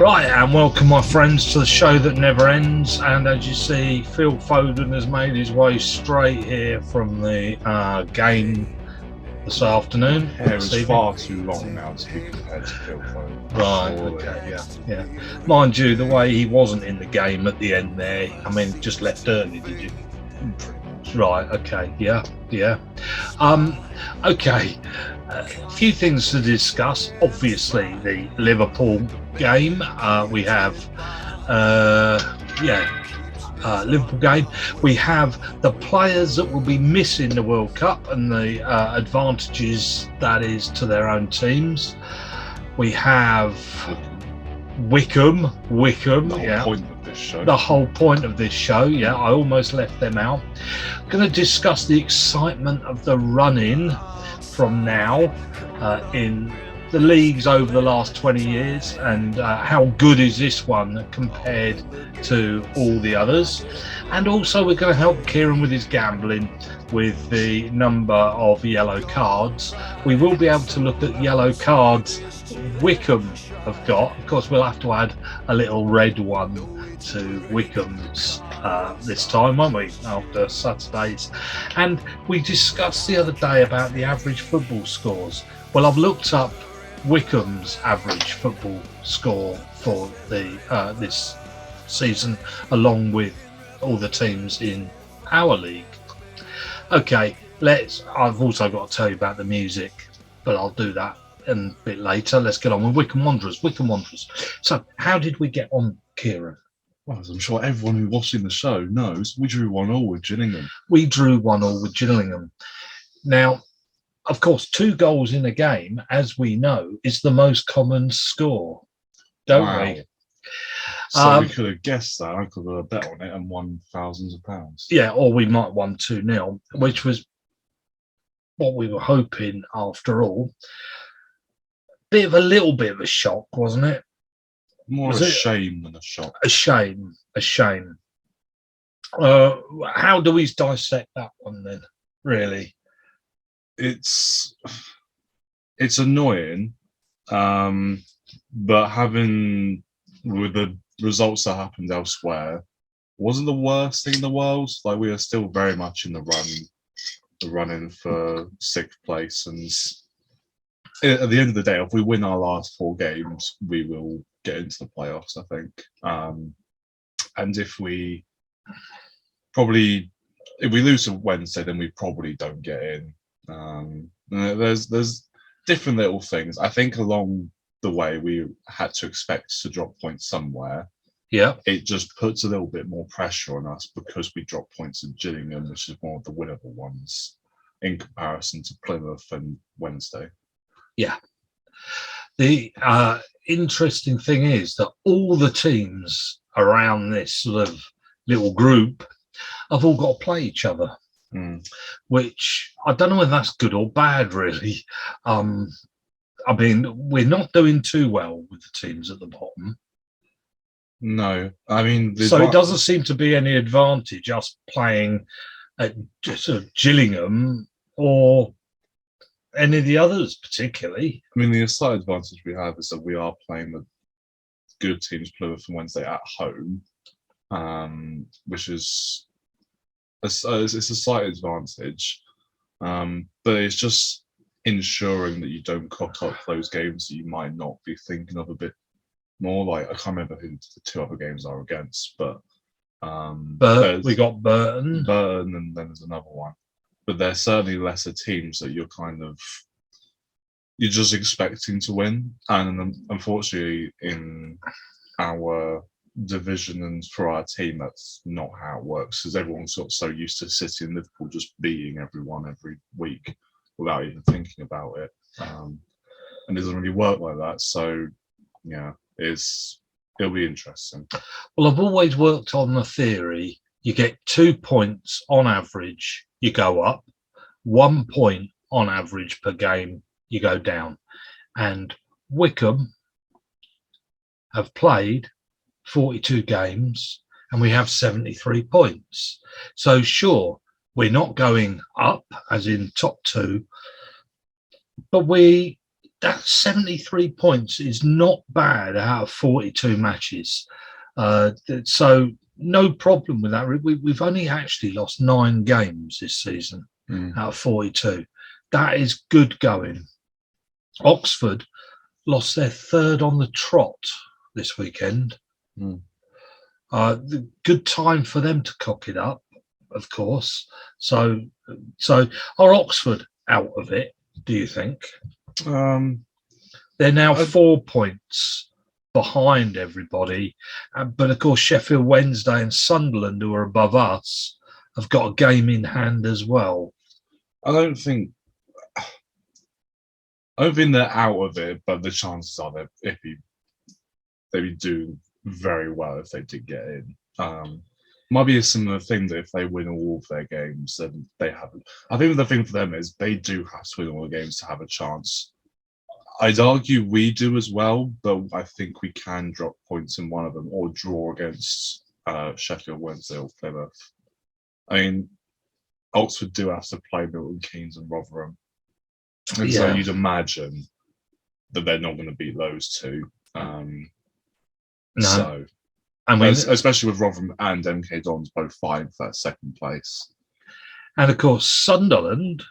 Right, and welcome my friends to the show that never ends. And as you see, Phil Foden has made his way straight here from the game this afternoon. Hair is far too long now to be compared to Phil Foden. Right, okay, yeah. Mind you, the way he wasn't in the game at the end there, I mean, just left early, did you? Right, okay, yeah. Okay, a few things to discuss. Obviously, the Liverpool game. We have, Liverpool game. We have the players that will be missing the World Cup and the advantages that is to their own teams. We have Wycombe. The whole point of this show, yeah. I almost left them out. Going to discuss the excitement of the run-in from now in the leagues over the last 20 years and how good is this one compared to all the others. And also we're going to help Kieran with his gambling with the number of yellow cards. We will be able to look at yellow cards Wycombe have got. Of course, we'll have to add a little red one to Wycombe's this time, won't we, after Saturdays. And we discussed the other day about the average football scores. Well, I've looked up Wycombe's average football score for the this season, along with all the teams in our league. Okay, I've also got to tell you about the music, but I'll do that a bit later. Let's get on with Wycombe Wanderers. So, how did we get on, Kieran? Well, as I'm sure everyone who's watching the show knows, we drew 1-1 with Gillingham. We drew 1-1 with Gillingham. Now, of course, 2 goals in a game, as we know, is the most common score, don't we? So we could have guessed that. I could have bet on it and won thousands of pounds. Yeah, or we might have won 2-0, which was what we were hoping after all. A little bit of a shock, wasn't it? More a shame than a shock. A shame. How do we dissect that one then, really? It's annoying, but having with the results that happened elsewhere wasn't the worst thing in the world. Like, we are still very much in the running for 6th place, and at the end of the day, if we win our last 4 games, we will get into the playoffs, I think. And if we lose on Wednesday, then we probably don't get in. There's different little things. I think along the way we had to expect to drop points somewhere. Yeah. It just puts a little bit more pressure on us because we dropped points in Gillingham, which is one of the winnable ones, in comparison to Plymouth and Wednesday. Yeah. The interesting thing is that all the teams around this sort of little group have all got to play each other, which I don't know whether that's good or bad, really. I mean, we're not doing too well with the teams at the bottom. No, I mean... So it doesn't seem to be any advantage us playing at sort of Gillingham or any of the others particularly. I mean, the slight advantage we have is that we are playing the good teams, Plymouth and Wednesday, at home, which is it's a slight advantage, but it's just ensuring that you don't cock up those games that you might not be thinking of a bit more. Like, I can't remember who the 2 other games are against, but we got Burton, and then there's another one. But they're certainly lesser teams that you're just expecting to win. And unfortunately, in our division and for our team, that's not how it works, because everyone's sort of so used to City and Liverpool just beating everyone every week without even thinking about it. And it doesn't really work like that. So, yeah, it'll be interesting. Well, I've always worked on the theory you get 2 points on average, you go up. 1 point on average per game, you go down. And Wycombe have played 42 games and we have 73 points. So sure, we're not going up as in top 2, but we that 73 points is not bad out of 42 matches. So no problem with that. We've only actually lost 9 games this season out of 42. That is good going. Oxford lost their 3rd on the trot this weekend. Good time for them to cock it up, of course. So are Oxford out of it, do you think? They're now 4 points behind everybody. But, of course, Sheffield Wednesday and Sunderland, who are above us, have got a game in hand as well. I don't think they're out of it, but the chances are that they'd be doing very well if they did get in. Might be a similar thing that if they win all of their games, then they haven't. I think the thing for them is they do have to win all the games to have a chance. I'd argue we do as well, but I think we can drop points in one of them or draw against Sheffield Wednesday or Plymouth. I mean, Oxford do have to play Milton Keynes and Rotherham. And so you'd imagine that they're not going to beat those two. No. So, I mean, especially with Rotherham and MK Dons both fighting for that 2nd place. And of course, Sunderland,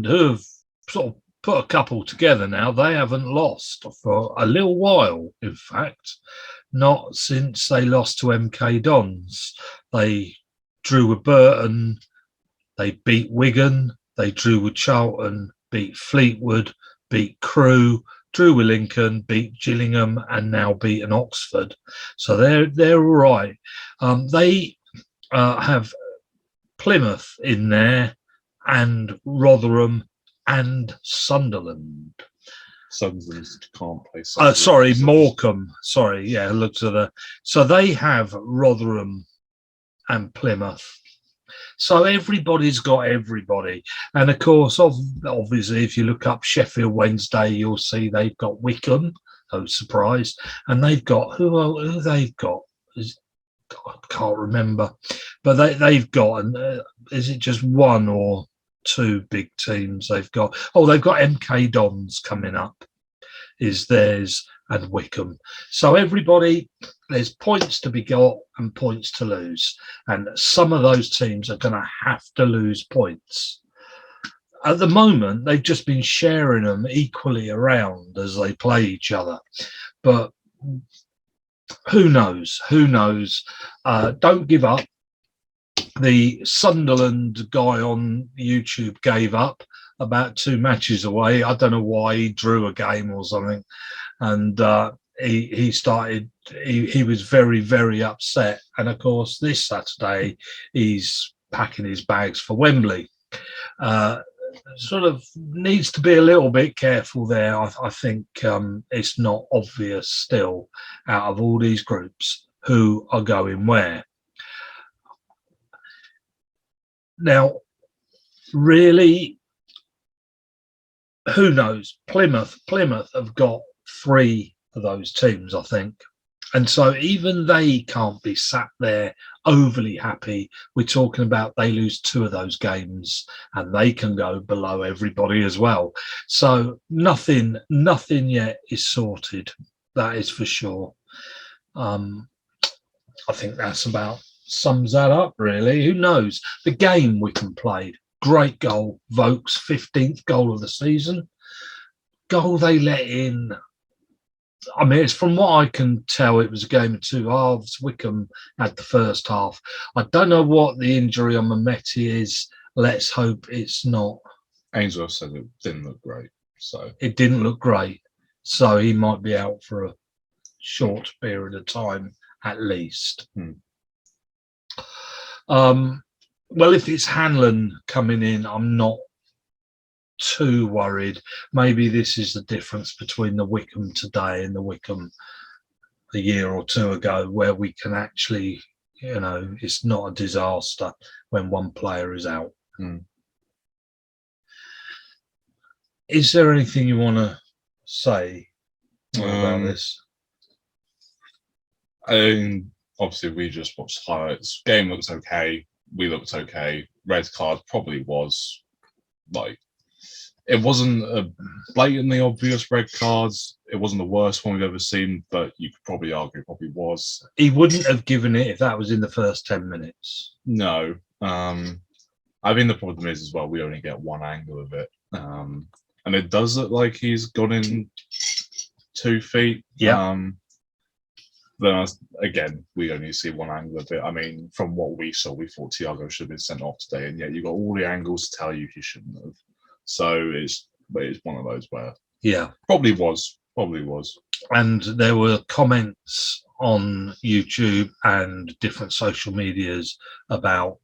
who have sort of put a couple together now, they haven't lost for a little while, in fact, not since they lost to MK Dons. They drew with Burton, they beat Wigan, they drew with Charlton, beat Fleetwood, beat Crewe, drew with Lincoln, beat Gillingham, and now beaten Oxford. So they're all right. They have Plymouth in there, and Rotherham, and Sunderland. Sunderland can't play. Sorry, Morecambe. Sorry, yeah, look to the. So they have Rotherham and Plymouth. So everybody's got everybody. And of course, obviously, if you look up Sheffield Wednesday, you'll see they've got Wycombe. Oh, surprise. And they've got, who they've got? I can't remember. But they've got, and is it just one or 2 big teams they've got? Oh, they've got MK Dons coming up, is theirs, and Wycombe. So everybody, there's points to be got and points to lose. And some of those teams are going to have to lose points. At the moment, they've just been sharing them equally around as they play each other. But who knows? Who knows? Don't give up. The Sunderland guy on YouTube gave up about 2 matches away. I don't know why. He drew a game or something. And he started, he was very, very upset. And of course, this Saturday, he's packing his bags for Wembley. Sort of needs to be a little bit careful there. I think it's not obvious still out of all these groups who are going where. Now, really, who knows? Plymouth have got 3 of those teams, I think. And so even they can't be sat there overly happy. We're talking about they lose 2 of those games and they can go below everybody as well. So nothing yet is sorted. That is for sure. I think that's about sums that up, really. Who knows? The game Wycombe played, great goal. Vokes, 15th goal of the season. Goal they let in. I mean, it's from what I can tell, it was a game of 2 halves. Wycombe had the first half. I don't know what the injury on Mehmeti is. Let's hope it's not. Ainsworth said it didn't look great. So it didn't look great. So he might be out for a short period of time at least. Well, if it's Hanlon coming in, I'm not too worried. Maybe this is the difference between the Wycombe today and the Wycombe a year or 2 ago, where we can actually, it's not a disaster when one player is out. Is there anything you want to say about this? Obviously, we just watched highlights. Game looks okay. We looked okay. Red card probably was like It wasn't a blatantly obvious red cards. It wasn't the worst one we've ever seen, but you could probably argue it probably was. He wouldn't have given it if that was in the first 10 minutes. No. I think the problem is as well, we only get one angle of it. And it does look like he's gone in 2 feet. Yeah. Then again, we only see one angle of it. I mean, from what we saw, we thought Thiago should have been sent off today, and yet you got all the angles to tell you he shouldn't have. So it's one of those where probably was. And there were comments on YouTube and different social medias about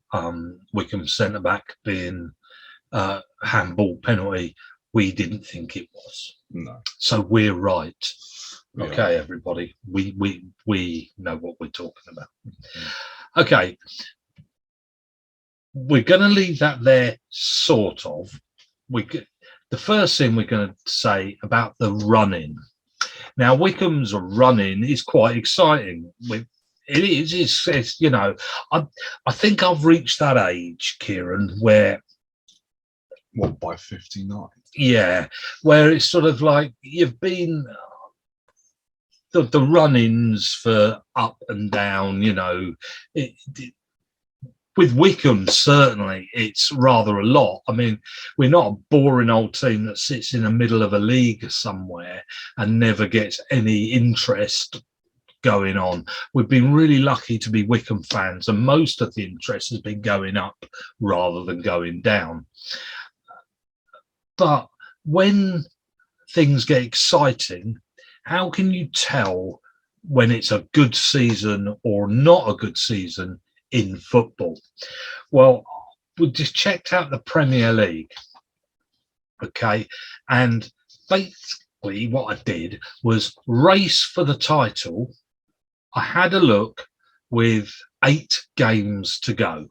Wycombe centre back being handball penalty. We didn't think it was. No. So we're right. Okay, everybody. We know what we're talking about. Okay. We're going to leave that there, sort of. The first thing we're going to say about the running. Now, Wycombe's running is quite exciting. It is. It's I think I've reached that age, Kieran, where. What, by 59? Yeah, where it's sort of like you've been. The run-ins for up and down, with Wycombe, certainly, it's rather a lot. I mean, we're not a boring old team that sits in the middle of a league somewhere and never gets any interest going on. We've been really lucky to be Wycombe fans, and most of the interest has been going up rather than going down. But when things get exciting, how can you tell when it's a good season or not a good season in football? Well, we just checked out the Premier League, okay, and basically what I did was race for the title. I had a look with 8 games to go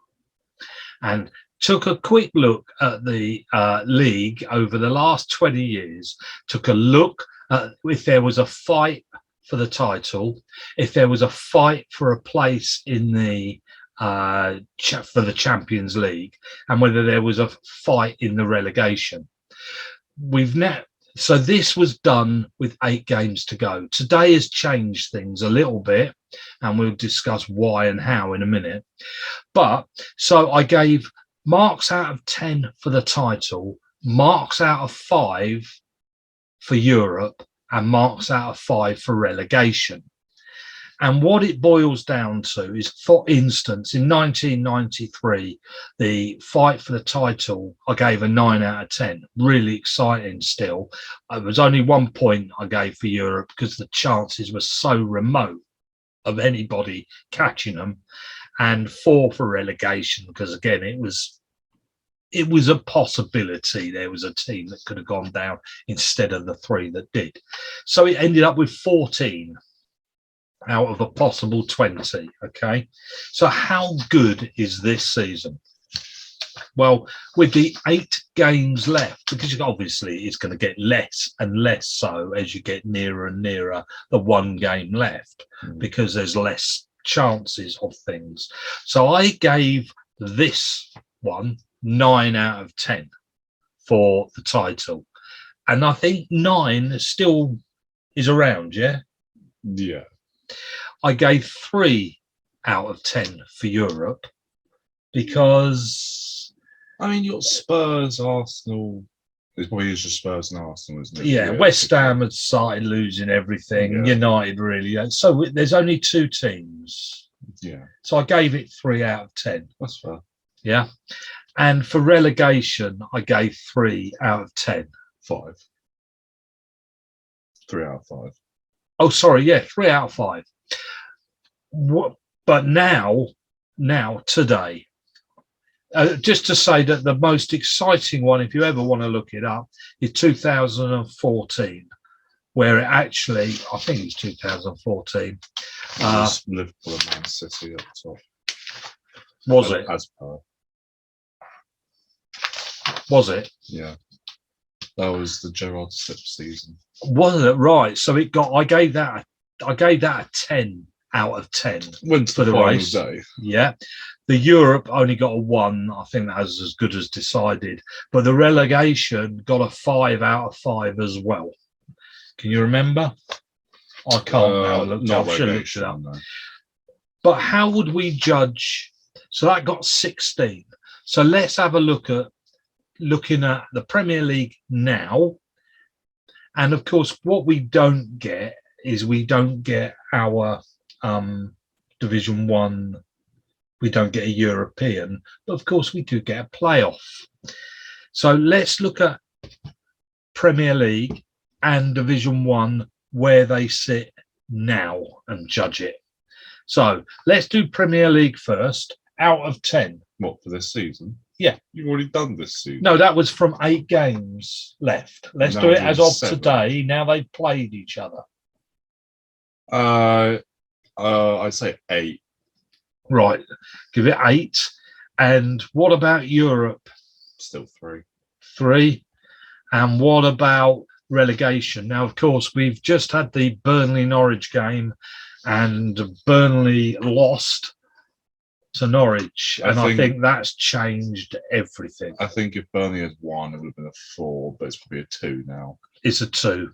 and took a quick look at the league over the last 20 years, took a look at if there was a fight for the title, if there was a fight for a place in the for the Champions League, and whether there was a fight in the relegation. So this was done with 8 games to go. Today has changed things a little bit, and we'll discuss why and how in a minute. But so I gave marks out of 10 for the title, marks out of 5 for Europe, and marks out of 5 for relegation. And what it boils down to is, for instance, in 1993, the fight for the title, I gave a 9 out of 10. Really exciting still. It was only 1 point I gave for Europe because the chances were so remote of anybody catching them, and 4 for relegation because, again, it was a possibility there was a team that could have gone down instead of the 3 that did. So it ended up with 14 out of a possible 20. Okay, so how good is this season? Well, with the 8 games left, because obviously it's going to get less and less so as you get nearer and nearer the 1 game left, because there's less chances of things. So I gave this one 9 out of 10 for the title, and I think 9 still is around. Yeah. I gave 3 out of 10 for Europe because, I mean, you've got Spurs, Arsenal. It probably is just Spurs and Arsenal, isn't it? Yeah, West Ham had started losing everything. Yeah. United really. So there's only 2 teams. Yeah. So I gave it 3 out of 10. That's fair. Yeah. And for relegation, I gave 3 out of 10. 5. 3 out of 5. Oh, sorry. Yeah, 3 out of 5. But now, today, just to say that the most exciting one, if you ever want to look it up, is 2014, where it actually, I think it's 2014. Liverpool and Man City at the top. Was it? As per. Was it? Yeah. That was the Gerrard slip season. Wasn't it? Right. So it got. I gave that a 10 out of 10 Went to for the final race. day. Yeah. The Europe only got a 1. I think that was as good as decided. But the relegation got a 5 out of 5 as well. Can you remember? I can't now. Not I should have looked it relegation, up. no. But how would we judge? So that got 16. So let's have a look at looking at the Premier League now. And of course, what we don't get is we don't get our Division 1. We don't get a European. But of course, we do get a playoff. So let's look at Premier League and Division 1 where they sit now and judge it. So let's do Premier League first. Out of 10. What, for this season? Yeah. You've already done this season. No, that was from 8 games left. Let's Now do it we're as of 7. today. Now they've played each other. I'd say 8. Right. Give it 8. And what about Europe? Still 3. 3. And what about relegation? Now, of course, we've just had the Burnley-Norwich game and Burnley lost to Norwich. I think that's changed everything. I think if Burnley had won, it would have been a 4, but it's probably a 2 now. It's a 2.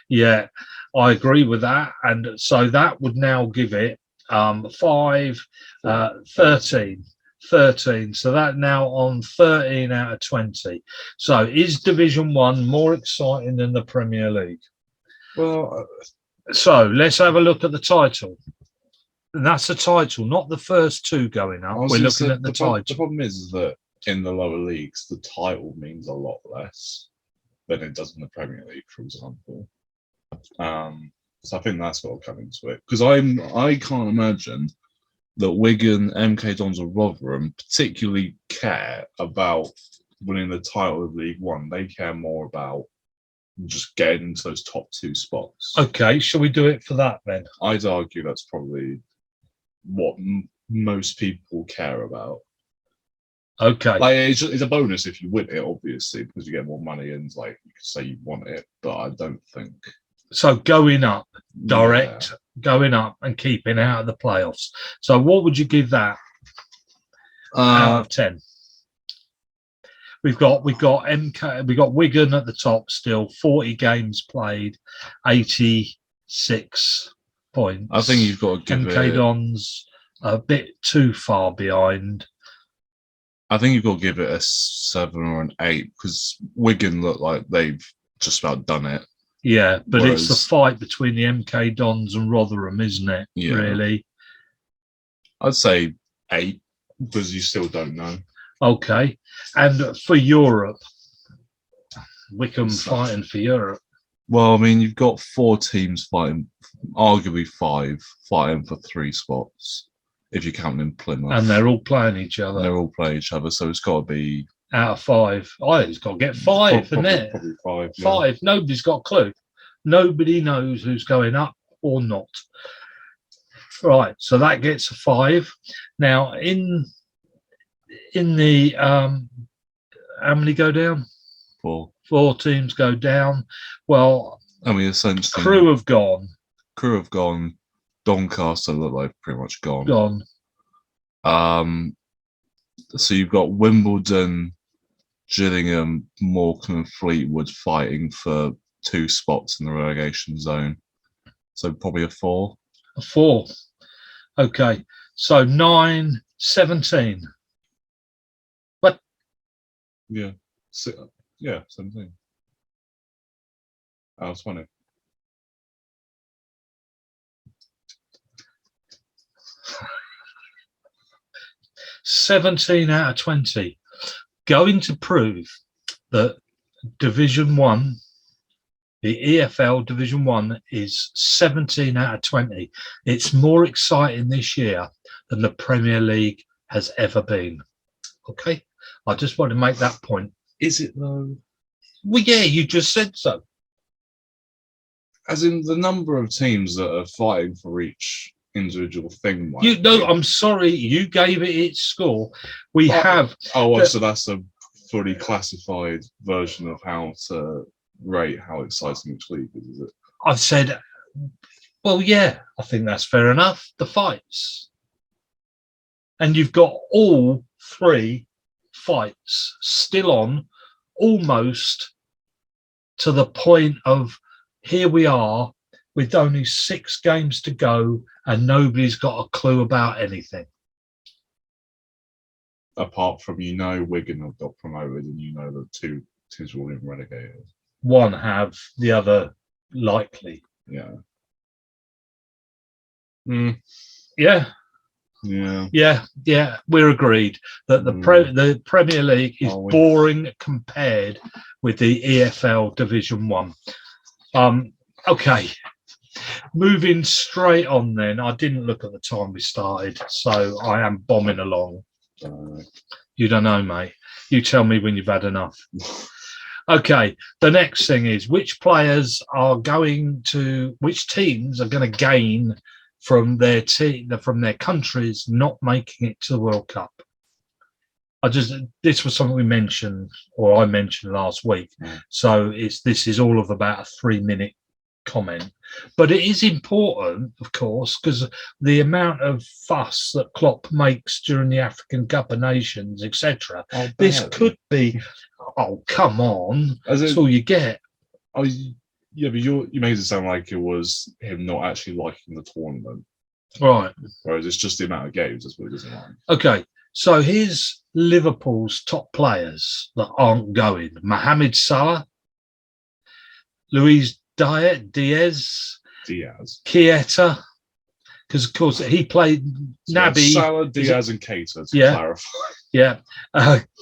Yeah, I agree with that. And so that would now give it 5, 13. 13. So that now on 13 out of 20. So is Division 1 more exciting than the Premier League? Well, so let's have a look at the title. And that's the title, not the first 2 going up. We're looking at the title. The problem is that in the lower leagues, the title means a lot less than it does in the Premier League, for example. So I think that's what will come into it. Because I can't imagine that Wigan, MK Dons or Rotherham particularly care about winning the title of League One. They care more about just getting into those top 2 spots. Okay, shall we do it for that then? I'd argue that's probably what most people care about. Okay. Like it's a bonus if you win it, obviously, because you get more money and like you could say you want it, but I don't think. So going up, direct, going up and keeping out of the playoffs. So what would you give that out of 10? We've got MK, we've got Wigan at the top still, 40 games played, 86 points. I think you've got to give MK Dons a bit too far behind. I think you've got to give it a 7 or an 8 because Wigan look like they've just about done it. Yeah, but it's the fight between the MK Dons and Rotherham, isn't it? Yeah. Really? I'd say 8 because you still don't know. Okay. And for Europe, Wycombe fighting for Europe. Well, I mean, you've got 4 teams fighting, arguably 5, fighting for 3 spots, if you're counting Plymouth. And they're all playing each other. They're all playing each other, so it's got to be... Out of 5. I think it's got to get 5, isn't it? Probably 5. Yeah. 5. Nobody's got a clue. Nobody knows who's going up or not. Right, so that gets a 5. Now, in the... how many go down? 4. 4 teams go down. Well, I mean, essentially... Crew have gone. Doncaster look like pretty much gone. Gone. So you've got Wimbledon, Gillingham, Morecambe and Fleetwood fighting for 2 spots in the relegation zone. So probably a 4. A 4. Okay. So 9, 17. What? Yeah. 17. Out of 20. $17 out of 20. Going to prove that Division 1, the EFL Division 1 is 17 out of 20. It's more exciting this year than the Premier League has ever been. Okay? I just want to make that point. Is it though? Well, yeah, you just said so. As in the number of teams that are fighting for each individual thing. I'm sorry, you gave it its score. We have. So that's a fully classified version of how to rate how exciting each league is it? I've said Well, yeah, I think that's fair enough. The fights. And you've got all 3 fights still on, almost to the point of here we are with only 6 games to go and nobody's got a clue about anything. Apart from, Wigan have got promoted and that 2 teams will be relegated. One have, the other likely. Yeah. Yeah. Yeah. We're agreed that the Premier League is boring compared with the EFL Division 1. Okay. Moving straight on then. I didn't look at the time we started, so I am bombing along. You don't know, mate. You tell me when you've had enough. Okay, the next thing is which teams are going to gain from their countries not making it to the World Cup. This was something I mentioned last week. So this is all of about a 3-minute comment, but it is important, of course, because the amount of fuss that Klopp makes during the African Cup of Nations, etc. This could be. Oh, come on! That's all you get. Oh, yeah, but you made it sound like it was him not actually liking the tournament, right? Whereas it's just the amount of games that's what he doesn't like. Okay, so here's Liverpool's top players that aren't going: Mohamed Salah, Luis Diaz, Keita, because of course he played Naby. Salah, Diaz, and Keita. To clarify. Yeah,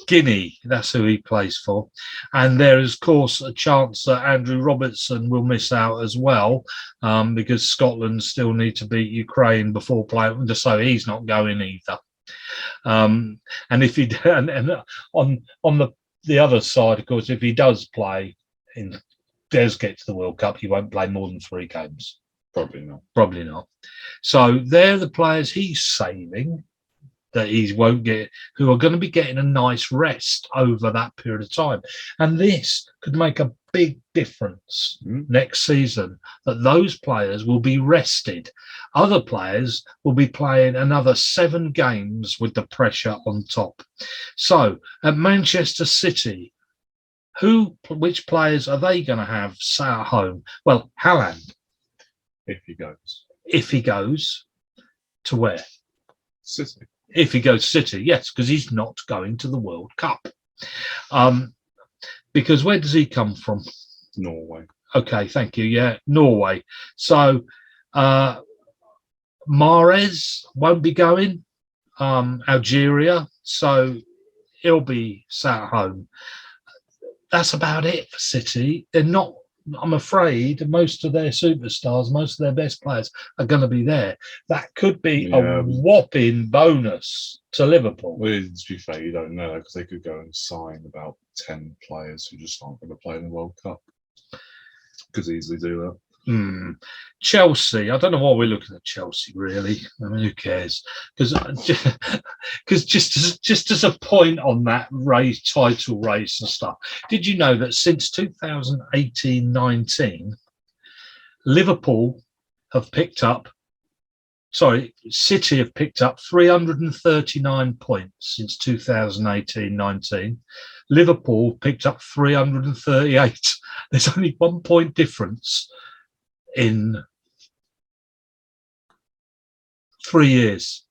Guinea, that's who he plays for. And there is, of course, a chance that Andrew Robertson will miss out as well, because Scotland still need to beat Ukraine before playing, so he's not going either. And if he on the other side, of course, if he does play does get to the World Cup, he won't play more than 3 games. Probably not. So they're the players he's saving that he won't get, who are going to be getting a nice rest over that period of time. And this could make a big difference next season, that those players will be rested. Other players will be playing another 7 games with the pressure on top. So at Manchester City, which players are they going to have sat at home? Well, Haaland. If he goes to where? City. If he goes to City, yes, because he's not going to the World Cup. Because where does he come from? Norway. Okay, thank you. Yeah, Norway. So Mahrez won't be going. Algeria, so he'll be sat at home. That's about it for City. They're not. I'm afraid most of their superstars, most of their best players are going to be there. That could be a whopping bonus to Liverpool. Well, to be fair, you don't know, because they could go and sign about 10 players who just aren't going to play in the World Cup. Could easily do that. Chelsea, I don't know why we're looking at Chelsea, really. I mean, who cares? Because just as a point on that title race and stuff, did you know that since 2018-19, City have picked up 339 points since 2018-19. Liverpool picked up 338. There's only 1 point difference in 3 years.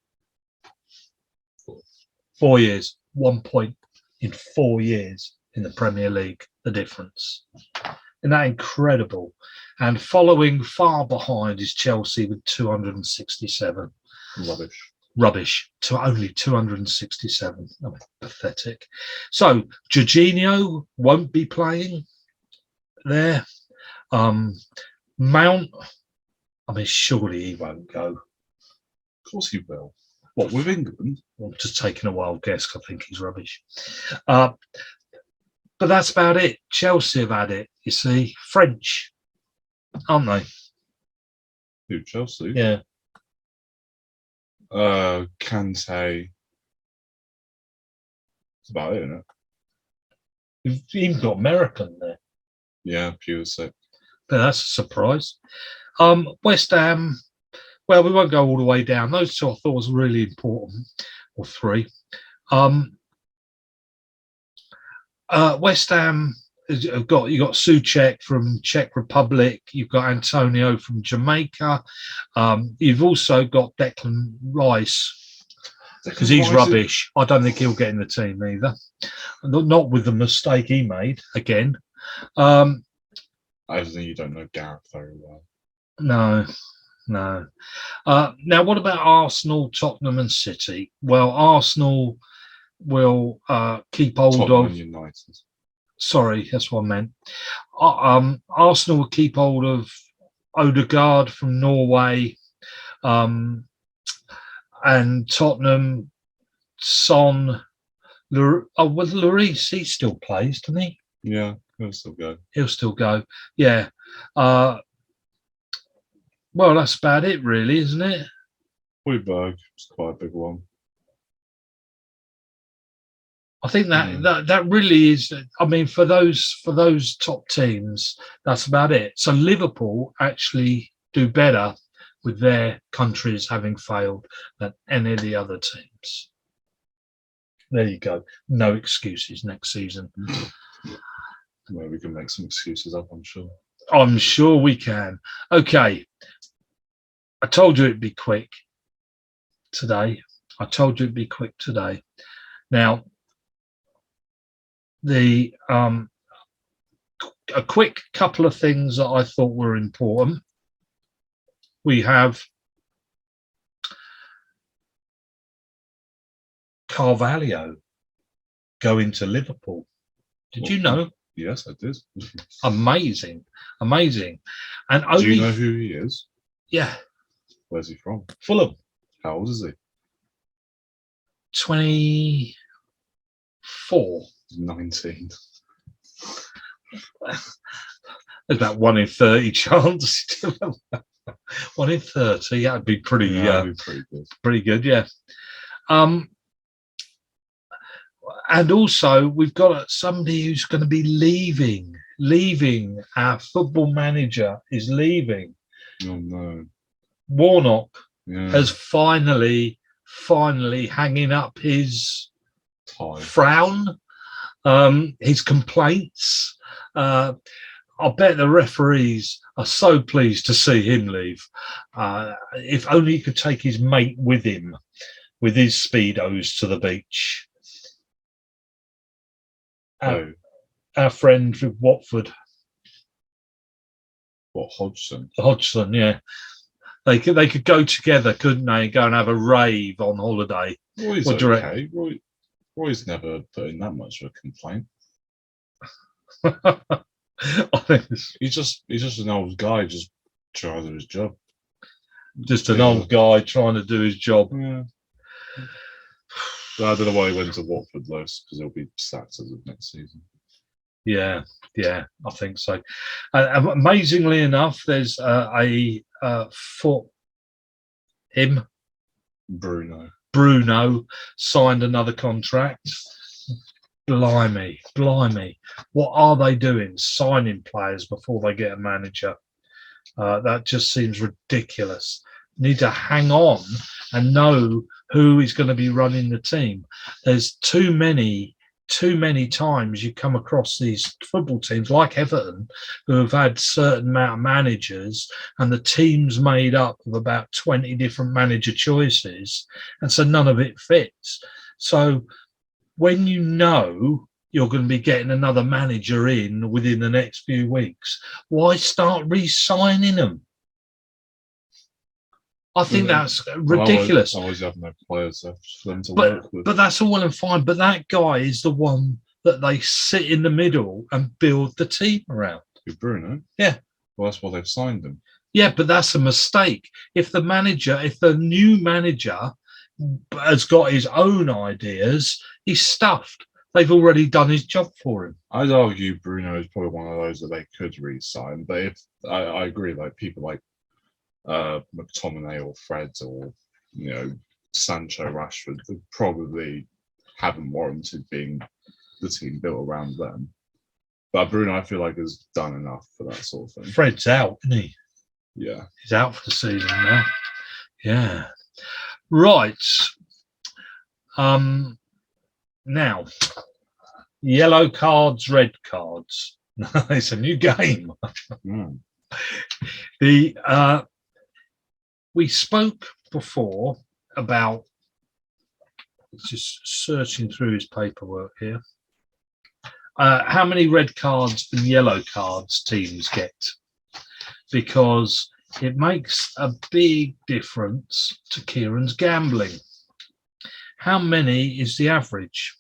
4 years. 1 point in 4 years in the Premier League, the difference. Isn't that incredible? And following far behind is Chelsea with 267. Rubbish. To only 267. I mean, pathetic. So Jorginho won't be playing there. Mount, I mean, surely he won't go. Of course he will. What, with England? I'm just taking a wild guess, because I think he's rubbish. But that's about it. Chelsea have had it, you see. French, aren't they? Who, Chelsea? Yeah. Kante. That's about it, isn't it? You've even got American there. Yeah, Pulisic. But that's a surprise. West Ham. Well, we won't go all the way down. Those two I thought was really important, or three. West Ham have got you got Souček from Czech Republic. You've got Antonio from Jamaica. You've also got Declan Rice because he's rubbish. I don't think he'll get in the team either. Not with the mistake he made again. I think you don't know Gareth very well. No. Now, what about Arsenal, Tottenham, and City? Well, Arsenal will keep hold Tottenham of. United. Sorry, that's what I meant. Arsenal will keep hold of Odegaard from Norway, and Tottenham, Son. Lloris, he still plays, doesn't he? Yeah, he'll still go. He'll still go. Yeah. Well, that's about it, really, isn't it? Højbjerg is quite a big one. I think that really is. I mean, for those top teams, that's about it. So Liverpool actually do better with their countries having failed than any of the other teams. There you go. No excuses next season. Well, we can make some excuses up, I'm sure. I'm sure we can. Okay. I told you it'd be quick today. Now, a quick couple of things that I thought were important. We have Carvalho going to Liverpool. Did you know? Yes, I did. Amazing. And do you know who he is? Yeah. Where's he from? Fulham. How old is he? 24. 19. There's about 1 in 30 chance. 1 in 30. That'd be pretty. That'd be pretty good. Pretty good, yeah. And also, we've got somebody who's going to be leaving. Our football manager is leaving. Oh no. Warnock has finally hanging up his frown, his complaints. I bet the referees are so pleased to see him leave. If only he could take his mate with him, with his Speedos to the beach. Our friend with Watford. What, Hodgson? Hodgson, yeah. They could go together, couldn't they? Go and have a rave on holiday. Roy's okay. Roy's never put in that much of a complaint. I think he's just an old guy just trying to do his job. Just an old guy trying to do his job. Yeah. I don't know why he went to Watford though, because he'll be sacked as of next season. Yeah, I think so. Amazingly enough, there's for him. Bruno signed another contract. Blimey. What are they doing? Signing players before they get a manager? That just seems ridiculous. Need to hang on and know who is going to be running the team. There's too many times you come across these football teams like Everton who have had certain amount of managers and the team's made up of about 20 different manager choices, and so none of it fits. So when you know you're going to be getting another manager in within the next few weeks, why start re-signing them? I think that's ridiculous. Always have no players for them to work with. But that's all well and fine. But that guy is the one that they sit in the middle and build the team around. Bruno? Yeah. Well, that's why they've signed him. Yeah, but that's a mistake. If the new manager has got his own ideas, he's stuffed. They've already done his job for him. I'd argue Bruno is probably one of those that they could re-sign. But if I agree, like people like McTominay or Fred or Sancho, Rashford, they probably haven't warranted being the team built around them. But Bruno, I feel like, has done enough for that sort of thing. Fred's out, isn't he? Yeah. He's out for the season now. Yeah. Right. Now, yellow cards, red cards. It's a new game. Mm. We spoke before about, just searching through his paperwork here, how many red cards and yellow cards teams get, because it makes a big difference to Kieran's gambling. How many is the average?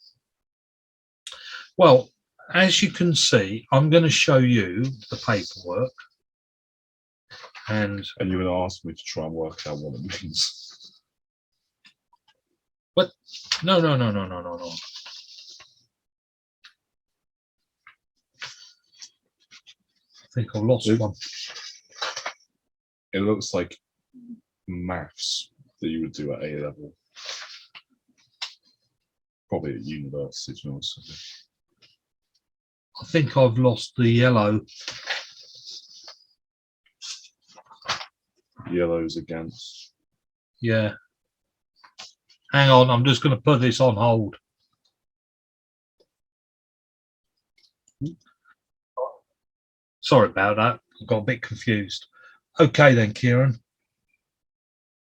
Well, as you can see, I'm going to show you the paperwork. And you're going to ask me to try and work out what it means. What? No. I think I've lost one. It looks like maths that you would do at A level. Probably at university, to be honest with you. I think I've lost the yellow. Yellows against. Yeah. Hang on, I'm just going to put this on hold. Sorry about that. I got a bit confused. Okay then, Kieran.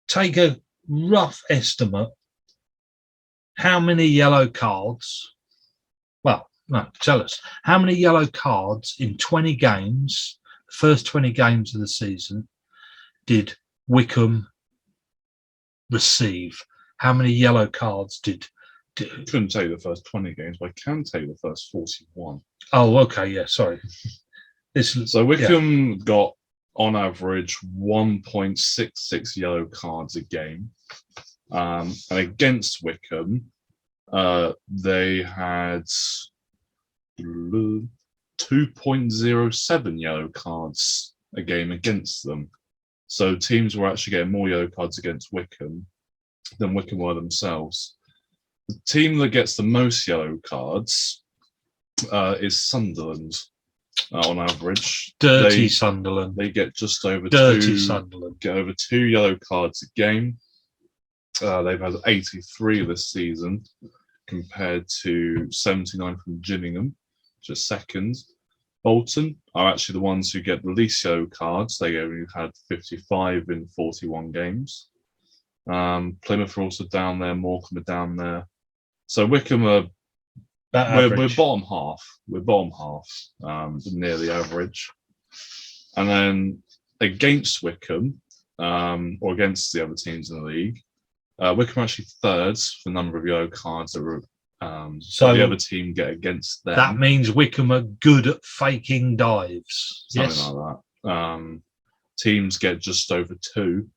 Take a rough estimate. How many yellow cards? Well, no, tell us. How many yellow cards in 20 games, the first 20 games of the season, did Wycombe receive? How many yellow cards did? Couldn't tell you the first 20 games, but I can tell you the first 41. Oh, okay, yeah, sorry. So Wycombe got, on average, 1.66 yellow cards a game. And against Wycombe, they had 2.07 yellow cards a game against them. So teams were actually getting more yellow cards against Wycombe than Wycombe were themselves. The team that gets the most yellow cards is Sunderland, on average. Sunderland. They get just over Sunderland. Get over 2 yellow cards a game. They've had 83 this season, compared to 79 from Gillingham, just second. Bolton are actually the ones who get the least yellow cards. They only had 55 in 41 games. Plymouth are also down there. Morecambe are down there. So Wycombe are we're bottom half. We're bottom half, near the average. And then against Wycombe, or against the other teams in the league, Wycombe are actually third for the number of yellow cards that were so the other team get against them. That means Wycombe are good at faking dives. Something like that. Teams get just over 2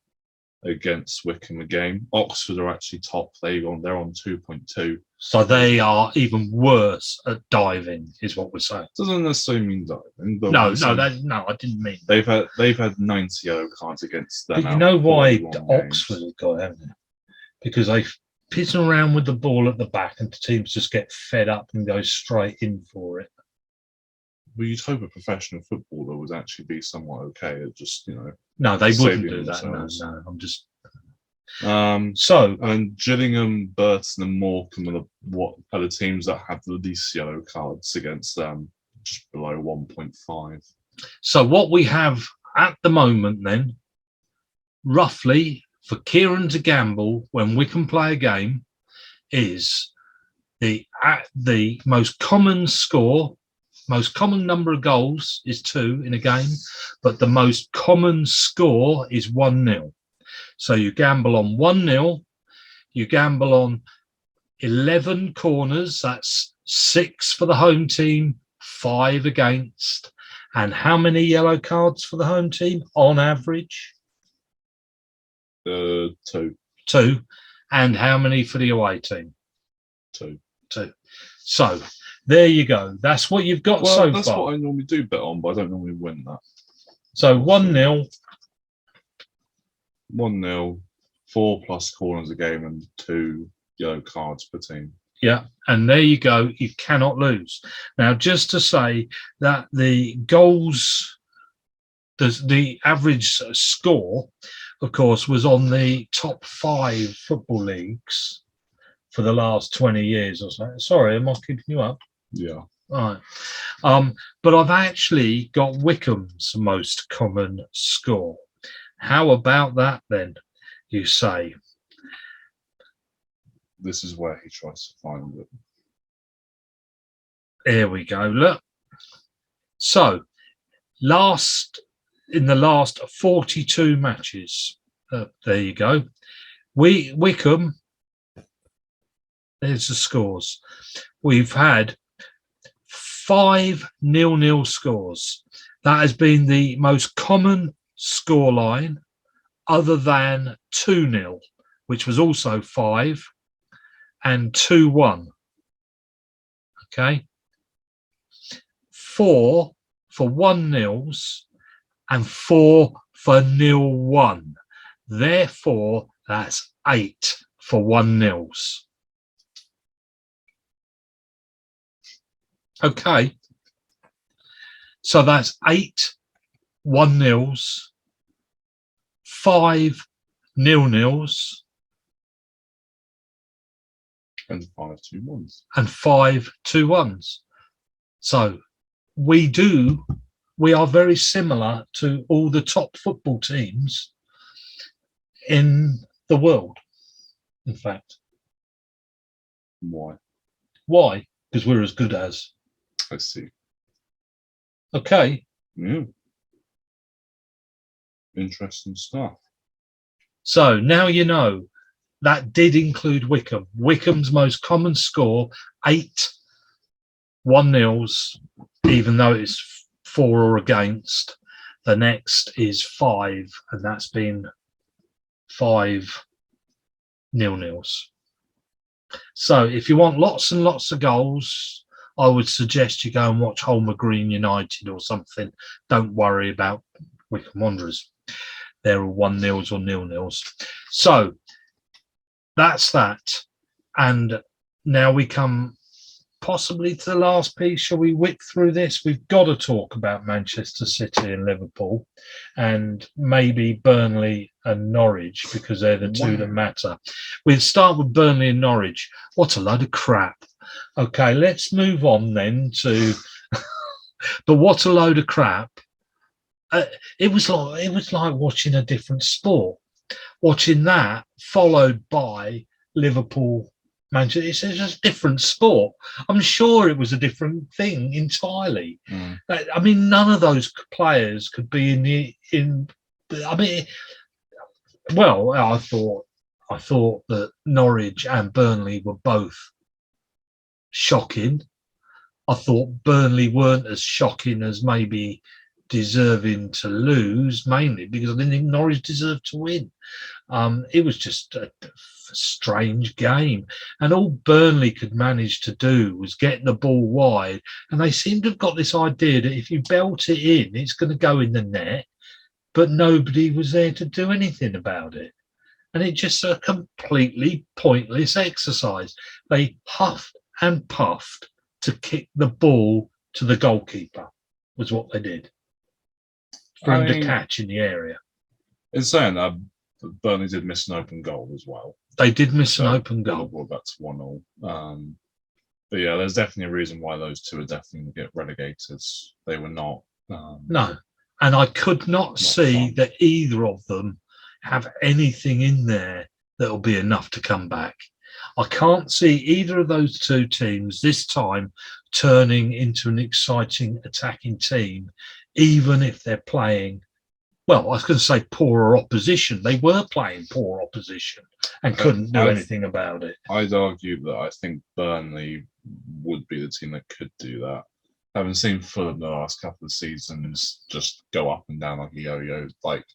against Wycombe a game. Oxford are actually top. They're on 2.2. So they are even worse at diving, is what we're saying. Doesn't necessarily mean diving. But No, I didn't mean. They've had 90 yellow cards against them. But you know why Oxford have got, haven't they? Because they pissing around with the ball at the back, and the teams just get fed up and go straight in for it. Well, you'd hope a professional footballer would actually be somewhat okay at just, No, they wouldn't do that. No, I'm just. And Gillingham, Burton, and Morecambe are the teams that have the least yellow cards against them, just below 1.5. So what we have at the moment, then, roughly for Kieran to gamble when Wycombe play a game, is the most common score. Most common number of goals is 2 in a game, but the most common score is 1-0. So you gamble on 1-0, you gamble on 11 corners, that's 6 for the home team, 5 against. And how many yellow cards for the home team on average? 2. 2. And how many for the away team? 2. So there you go. That's what you've got so far. That's what I normally do bet on, but I don't normally win that. So 1-0. 1-0, 4+ corners a game, and 2 yellow cards per team. Yeah, and there you go. You cannot lose. Now, just to say that the goals the average score, of course, was on the top 5 football leagues for the last 20 years or so. Sorry, am I keeping you up? Yeah. All right. But I've actually got Wycombe's most common score. How about that then, you say? This is where he tries to find it. Here we go. Look. So, in the last 42 matches, there you go. Wycombe, there's the scores. We've had 5 0-0 scores. That has been the most common scoreline, other than 2-0, which was also 5, and 2-1. Okay. 4 for 1-0s and 4 for 0-1. Therefore, that's 8 for 1-0s. Okay. So that's 8 1-0s, 5 0-0s, And 5 2-1s. and 5 2-1s. So we are very similar to all the top football teams in the world, in fact. Why? Why? Because we're as good as. I see. Okay. Yeah. Interesting stuff. So now you know that did include Wycombe. Wycombe's most common score, 8 1-0s, even though it's 4 or against. The next is 5, and that's been 5 0-0s. So if you want lots and lots of goals, I would suggest you go and watch Holmer Green United or something. Don't worry about Wycombe Wanderers. They're all 1-0s or 0-0s. So that's that. And now we come possibly to the last piece. Shall we whip through this? We've got to talk about Manchester City and Liverpool, and maybe Burnley and Norwich, because they're the two that matter. We'll start with Burnley and Norwich. What a load of crap. Okay, let's move on then to but what a load of crap. It was like watching a different sport. Watching that followed by Liverpool, Manchester, it's just a different sport. I'm sure it was a different thing entirely. I mean, none of those players could be I thought that Norwich and Burnley were both shocking. I thought Burnley weren't as shocking as maybe deserving to lose, mainly because I didn't think Norwich deserved to win. It was just a strange game, and all Burnley could manage to do was get the ball wide, and they seem to have got this idea that if you belt it in, it's going to go in the net, but nobody was there to do anything about it. And it's just a completely pointless exercise. They huffed and puffed to kick the ball to the goalkeeper, was what they did, for him to catch in the area. In saying that, Burnley did miss an open goal as well. They did miss an open goal. Brought that to 1-0. But yeah, there's definitely a reason why those two are definitely going to get relegated. They were not. No. And I could not see that either of them have anything in there that will be enough to come back. I can't see either of those two teams this time turning into an exciting attacking team, even if they're playing, well, I was going to say poorer opposition. They were playing poor opposition and couldn't do anything about it. I'd argue that I think Burnley would be the team that could do that. Having seen Fulham the last couple of seasons just go up and down like a yo-yo, like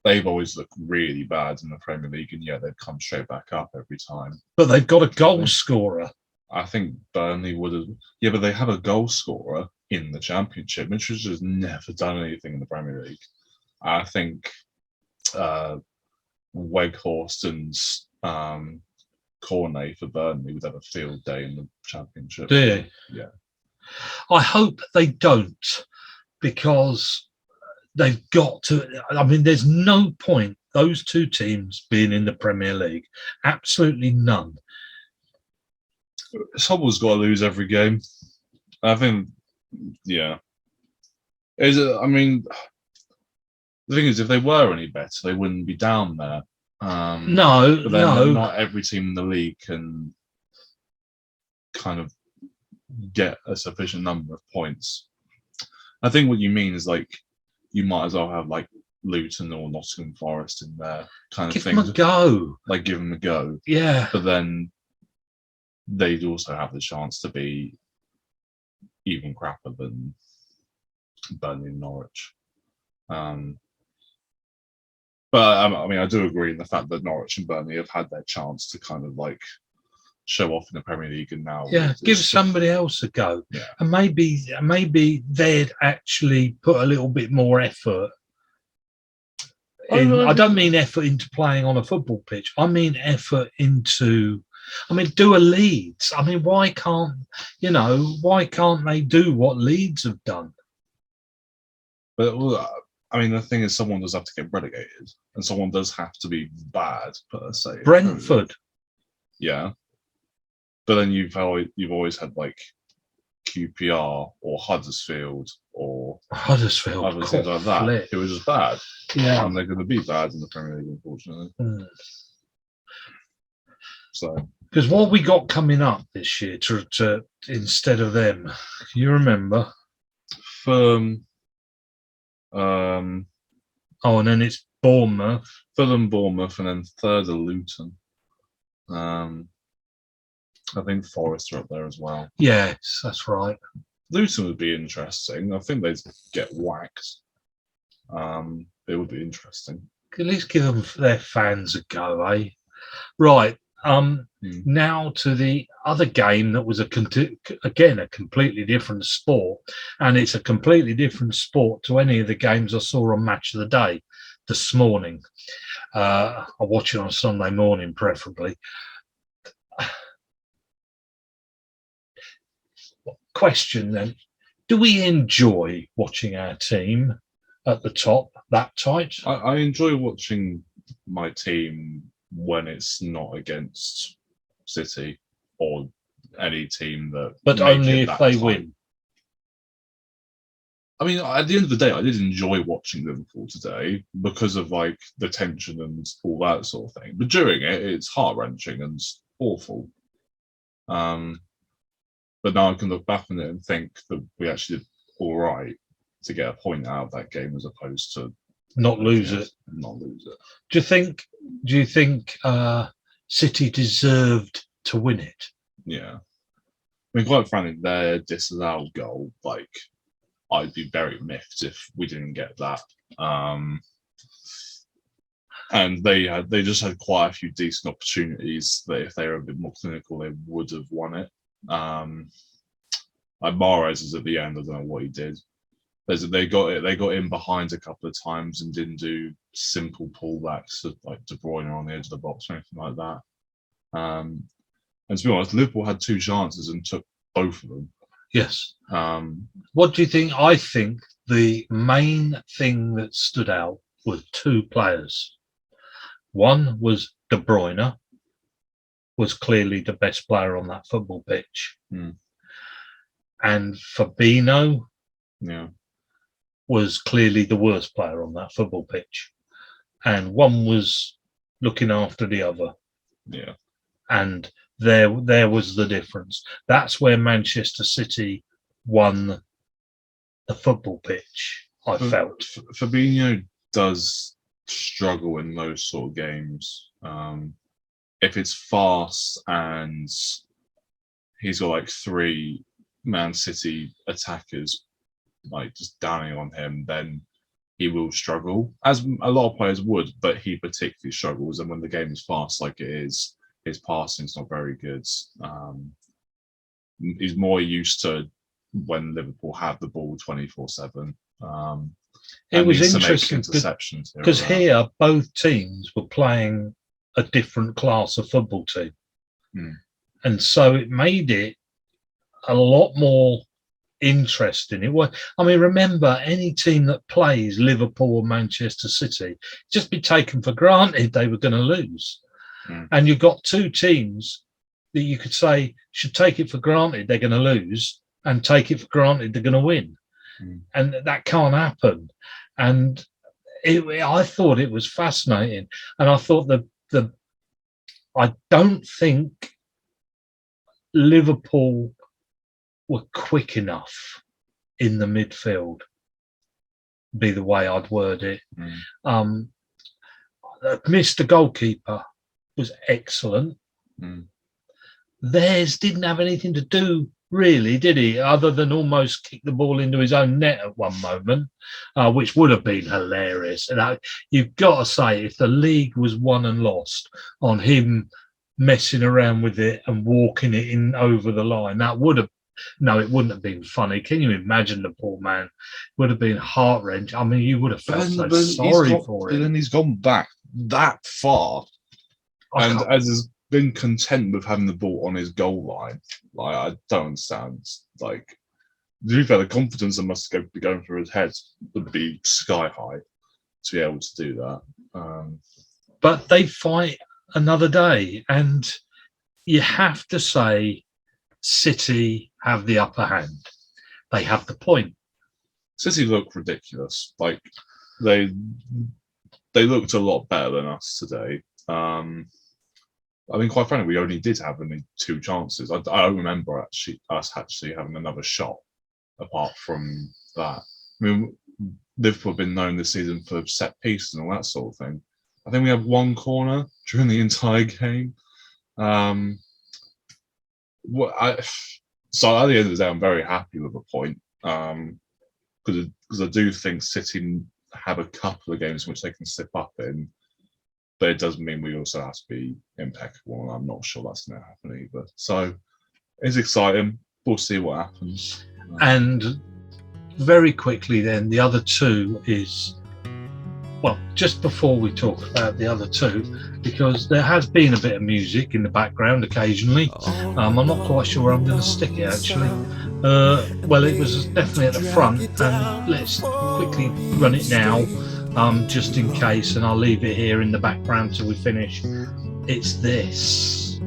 they've always looked really bad in the Premier League, and yet they've come straight back up every time. But they've got a goal scorer. I think Burnley would have. Yeah, but they have a goal scorer in the Championship, which has just never done anything in the Premier League. I think Weghorst and Cornet for Burnley would have a field day in the Championship. Do you? Yeah. I hope they don't, because they've got to. I mean, there's no point those two teams being in the Premier League. Absolutely none. Someone's got to lose every game. I think, yeah. I mean, the thing is, if they were any better, they wouldn't be down there. No, but then no. not every team in the league can kind of get a sufficient number of points. I think what you mean is like you might as well have like Luton or Nottingham Forest in there, kind of thing. Give them a go. Like give them a go. Yeah. But then they'd also have the chance to be even crapper than Burnley and Norwich. But I mean, I do agree in the fact that Norwich and Burnley have had their chance to kind of like show off in the Premier League, and now give somebody else a go, yeah. And maybe they'd actually put a little bit more effort. I don't mean effort into playing on a football pitch. I mean effort into. I mean, do a Leeds. I mean, why can't they do what Leeds have done? But I mean, the thing is, someone does have to get relegated, and someone does have to be bad per se. Brentford. Yeah. But then you've always had like QPR or Huddersfield or other things like that. It was just bad. Yeah. And they're going to be bad in the Premier League, unfortunately. So, because what we got coming up this year to instead of them, can you remember? Fulham. And then it's Bournemouth. Fulham, Bournemouth, and then third are Luton. I think Forest are up there as well. Yes, that's right. Luton would be interesting. I think they'd get whacked. It would be interesting. At least give them their fans a go, eh? Right. Now to the other game that was a completely different sport, and it's a completely different sport to any of the games I saw on Match of the Day this morning. I watch it on Sunday morning, preferably. Question then: do we enjoy watching our team at the top that tight? I enjoy watching my team when it's not against City or any team that. But only if they win. I mean, at the end of the day, I did enjoy watching Liverpool today because of like the tension and all that sort of thing. But during it, it's heart-wrenching and awful. But now I can look back on it and think that we actually did all right to get a point out of that game as opposed to not lose it. Do you think City deserved to win it? Yeah. I mean, quite frankly, their disallowed goal, like, I'd be very miffed if we didn't get that. And they just had quite a few decent opportunities that if they were a bit more clinical, they would have won it. Like Mahrez is at the end. I don't know what he did. They got in behind a couple of times and didn't do simple pullbacks like De Bruyne on the edge of the box or anything like that. And to be honest, Liverpool had two chances and took both of them. Yes. What do you think? I think the main thing that stood out was two players. One was De Bruyne, was clearly the best player on that football pitch. And Fabinho was clearly the worst player on that football pitch. And one was looking after the other. Yeah. And there was the difference. That's where Manchester City won the football pitch, I felt. Fabinho does struggle in those sort of games. If it's fast and he's got like three Man City attackers like just downing on him, then he will struggle, as a lot of players would, but he particularly struggles. And when the game is fast like it is, his passing's not very good. He's more used to when Liverpool have the ball 24/7. It was interesting because here both teams were playing a different class of football team. And so it made it a lot more interesting. It was. I mean, remember, any team that plays Liverpool or Manchester City just be taken for granted they were going to lose, and you've got two teams that you could say should take it for granted they're going to lose, and take it for granted they're going to win, and that can't happen. And I thought it was fascinating, and I thought I don't think Liverpool were quick enough in the midfield, be the way I'd word it. Mr. Goalkeeper was excellent. Theirs didn't have anything to do, really, did he? Other than almost kick the ball into his own net at one moment, which would have been hilarious. And you've got to say, if the league was won and lost on him messing around with it and walking it in over the line, that would have. No, it wouldn't have been funny. Can you imagine the poor man? It would have been heart-wrenching. I mean, you would have felt so sorry for him. And then he's gone back that far and has been content with having the ball on his goal line. Like, I don't understand. Like, to be fair, the confidence that must be going through his head would be sky high to be able to do that. But they fight another day, and you have to say City have the upper hand. They have the point. City look ridiculous. Like, they looked a lot better than us today. I mean, quite frankly, we only did have only 2 chances. I don't remember us actually having another shot apart from that. I mean, Liverpool have been known this season for set pieces and all that sort of thing. I think we had 1 corner during the entire game. So at the end of the day, I'm very happy with the point, because I do think City have a couple of games in which they can slip up in, but it doesn't mean we also have to be impeccable, and I'm not sure that's going to happen either. So it's exciting. We'll see what happens. And very quickly then, the other 2 is, well, just before we talk about the other 2, because there has been a bit of music in the background occasionally. I'm not quite sure where I'm going to stick it, actually. Well, it was definitely at the front, and let's quickly run it now, just in case, and I'll leave it here in the background till we finish. It's this.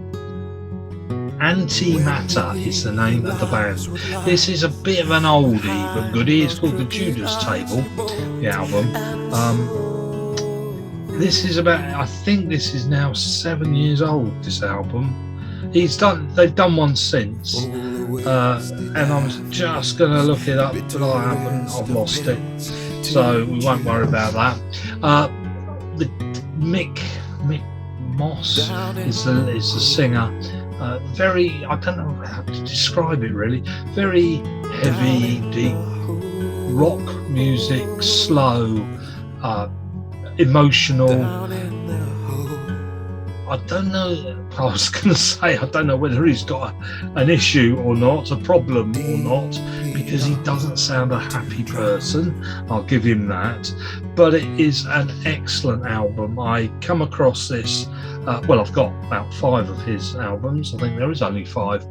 Antimatter is the name of the band. This is a bit of an oldie but goodie. It's called the Judas Table, the album. This is about, I think this is now 7 years old, this album. They've done one since, and I'm just going to look it up, but I haven't. I've lost it, so we won't worry about that. The Mick Moss is the singer. Very, I don't know how to describe it really. Very heavy, deep rock music, slow, emotional. I don't know. I was going to say, I don't know whether he's got an issue or not, a problem or not, because he doesn't sound a happy person. I'll give him that. But it is an excellent album. I come across this. Well, I've got about 5 of his albums. I think there is only 5.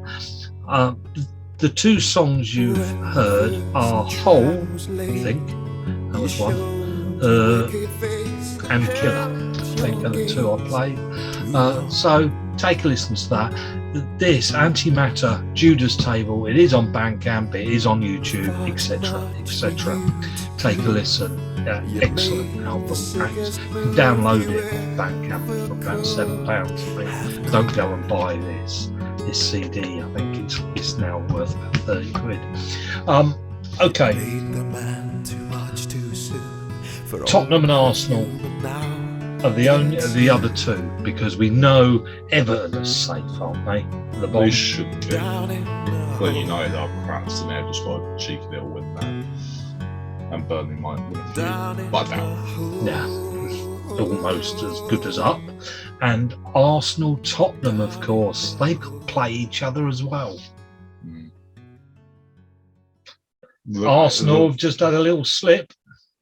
The 2 songs you've heard are Hole, I think. That was one. And Killer. I think are the 2 I played. So take a listen to that. This Antimatter, Judas Table, it is on Bandcamp, it is on YouTube, etc., etc. Take a listen. Excellent album. You can download it on Bandcamp for about £7. Don't go and buy this CD. I think it's now worth about 30 quid. Okay. Tottenham and Arsenal are the other 2, because we know Everton are safe, aren't they? They should be. But United are perhaps, and they've just got a cheeky little win now. And Burnley might win a few, but down. Yeah, almost as good as up. And Arsenal, Tottenham, of course, they could play each other as well. Arsenal have just had a little slip.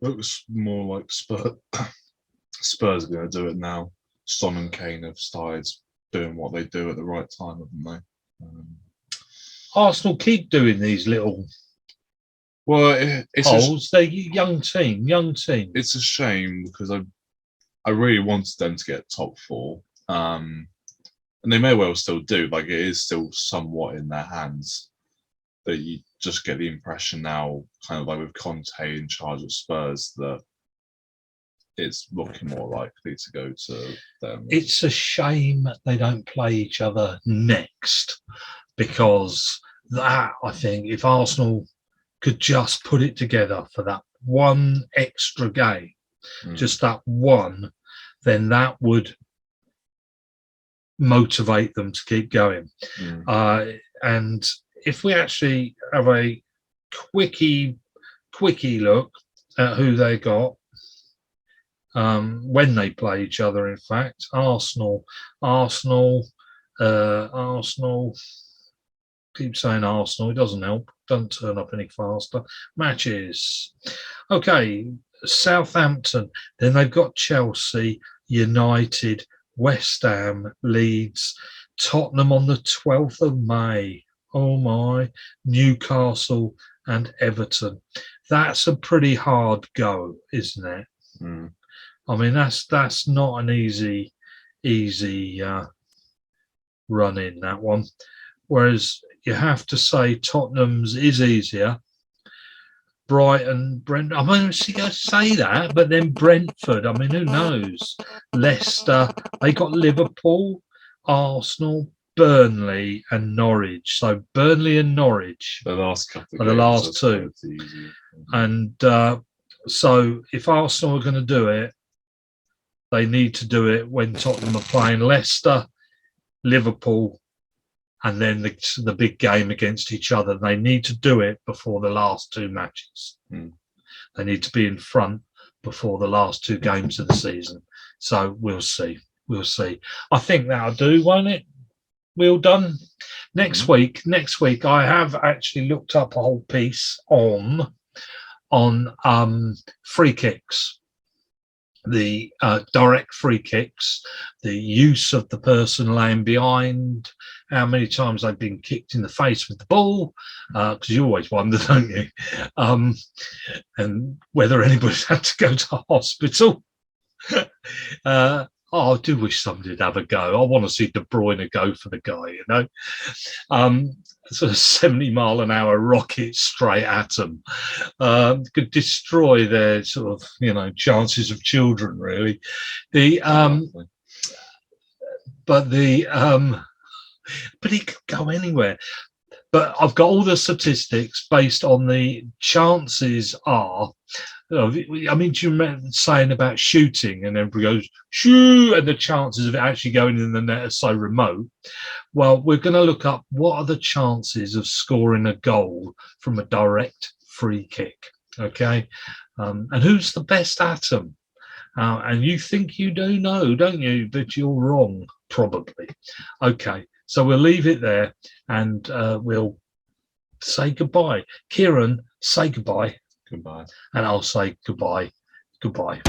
Looks more like Spurs are going to do it now. Son and Kane have started doing what they do at the right time, haven't they? Arsenal keep doing these little Well, Polls, they're young team. It's a shame because I really wanted them to get top four, and they may well still do. Like, it is still somewhat in their hands. That you just get the impression now, kind of like with Conte in charge of Spurs, that it's looking more likely to go to them. It's a shame they don't play each other next, because that, I think, if Arsenal could just put it together for that one extra game, just that one, then that would motivate them to keep going. And if we actually have a quickie look at who they got when they play each other, in fact, Arsenal, keep saying Arsenal, it doesn't help, don't turn up any faster. Matches. Okay, Southampton, then they've got Chelsea, United, West Ham, Leeds, Tottenham on the 12th of May. Oh my, Newcastle and Everton. That's a pretty hard go, isn't it? I mean, that's not an easy run in, that one. Whereas you have to say Tottenham's is easier. Brighton, Brent. I mean, you say that, but then Brentford. I mean, who knows? Leicester. They got Liverpool, Arsenal, Burnley, and Norwich. So Burnley and Norwich. The last couple. Are the last two. And so if Arsenal are going to do it, they need to do it when Tottenham are playing Leicester, Liverpool, and then the big game against each other. They need to do it before the last two matches. They need to be in front before the last two games of the season. So we'll see. I think that'll do, won't it? We're done. Next week, I have actually looked up a whole piece on free kicks. The direct free kicks, the use of the person laying behind, how many times they've been kicked in the face with the ball, because you always wonder, don't you? And whether anybody's had to go to hospital. I do wish somebody would have a go. I want to see De Bruyne go for the guy, you know. Sort of 70-mile-an-hour rocket straight at them. Could destroy their sort of, chances of children, really. But he could go anywhere. But I've got all the statistics based on the chances are. I mean, do you remember saying about shooting, and everybody goes, shoot, and the chances of it actually going in the net are so remote? Well, we're going to look up what are the chances of scoring a goal from a direct free kick, okay? And who's the best at them? And you think you do know, don't you, that you're wrong, probably. Okay, so we'll leave it there, and we'll say goodbye. Kieran, say goodbye. Goodbye. And I'll say goodbye. Goodbye.